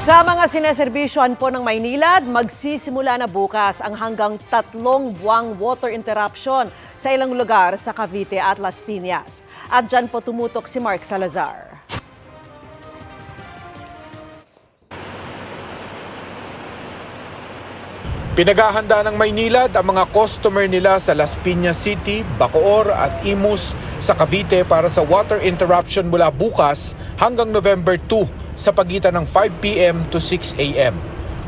Sa mga sineserbisyohan po ng Maynilad, magsisimula na bukas ang hanggang 3 buwang water interruption sa ilang lugar sa Cavite at Las Piñas. At dyan po tumutok si Mark Salazar. Pinaghahanda ng Maynilad ang mga customer nila sa Las Piñas City, Bacoor at Imus sa Cavite para sa water interruption mula bukas hanggang November 2 sa pagitan ng 5 p.m. to 6 a.m.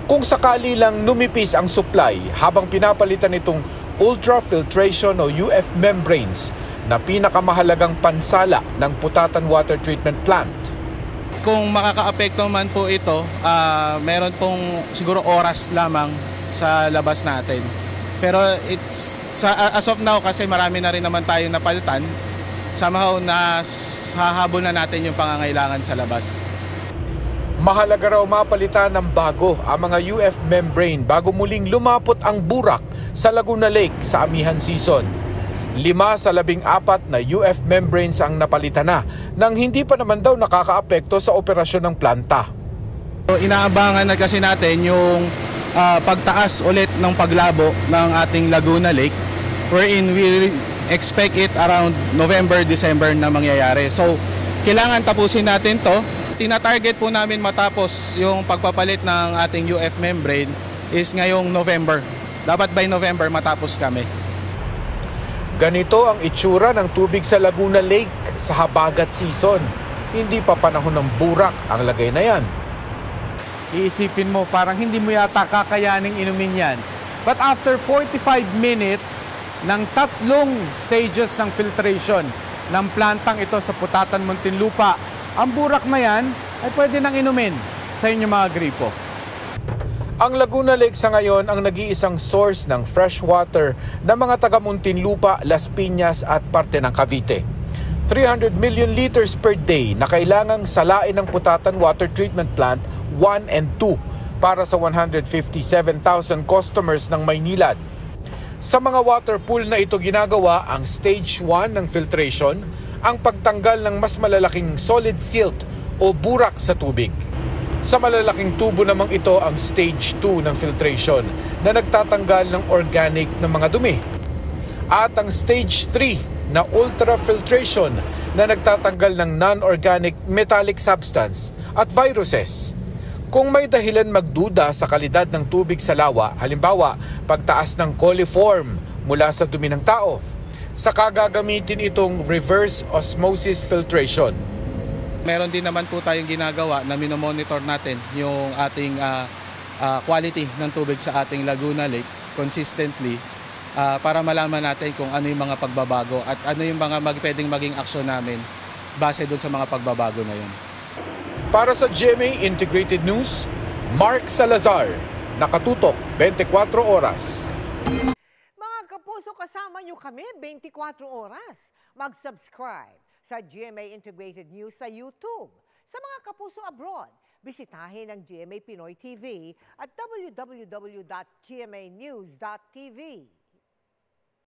Kung sakali lang numipis ang supply habang pinapalitan itong ultrafiltration o UF membranes na pinakamahalagang pansala ng Putatan Water Treatment Plant. Kung makakaapekto man po ito, meron pong siguro oras lamang sa labas natin. Pero as of now kasi marami na rin naman tayong napalitan, somehow na hahabol na natin yung pangangailangan sa labas. Mahalaga raw mapalitan ng bago ang mga UF membrane bago muling lumapot ang burak sa Laguna Lake sa amihan season. 5 sa 14 na UF membranes ang napalitan na nang hindi pa naman daw nakakaapekto sa operasyon ng planta. Inaabangan na kasi natin yung pagtaas ulit ng paglabo ng ating Laguna Lake, wherein we expect it around November, December na mangyayari. So, kailangan tapusin natin to. Tina-target po namin matapos yung pagpapalit ng ating UF membrane is ngayong November. Dapat by November matapos kami. Ganito ang itsura ng tubig sa Laguna Lake sa habagat season. Hindi pa panahon ng burak ang lagay na yan. Iisipin mo, parang hindi mo yata kakayaning inumin yan. But after 45 minutes ng 3 stages ng filtration ng plantang ito sa Putatan, Muntinlupa, ang burak na yan ay pwede nang inumin sa inyong mga gripo. Ang Laguna Lake sa ngayon ang nag-iisang source ng fresh water ng mga taga Muntinlupa, Las Piñas at parte ng Cavite. 300 million liters per day na kailangang salain ng Putatan Water Treatment Plant 1 and 2 para sa 157,000 customers ng Maynilad. Sa mga water pool na ito ginagawa ang stage 1 ng filtration, ang pagtanggal ng mas malalaking solid silt o burak sa tubig. Sa malalaking tubo namang ito ang stage 2 ng filtration na nagtatanggal ng organic na mga dumi. At ang stage 3 na ultrafiltration na nagtatanggal ng non-organic metallic substance at viruses. Kung may dahilan magduda sa kalidad ng tubig sa lawa, halimbawa pagtaas ng coliform mula sa dumi ng tao, saka gagamitin itong reverse osmosis filtration. Meron din naman po tayong ginagawa na minomonitor natin yung ating quality ng tubig sa ating Laguna Lake consistently para malaman natin kung ano yung mga pagbabago at ano yung mga pwedeng maging aksyon namin base doon sa mga pagbabago na yun. Para sa GMA Integrated News, Mark Salazar, nakatutok 24 oras. Mga kapuso, kasama nyo kami 24 oras. Mag-subscribe sa GMA Integrated News sa YouTube. Sa mga kapuso abroad, bisitahin ang GMA Pinoy TV at www.gmanews.tv.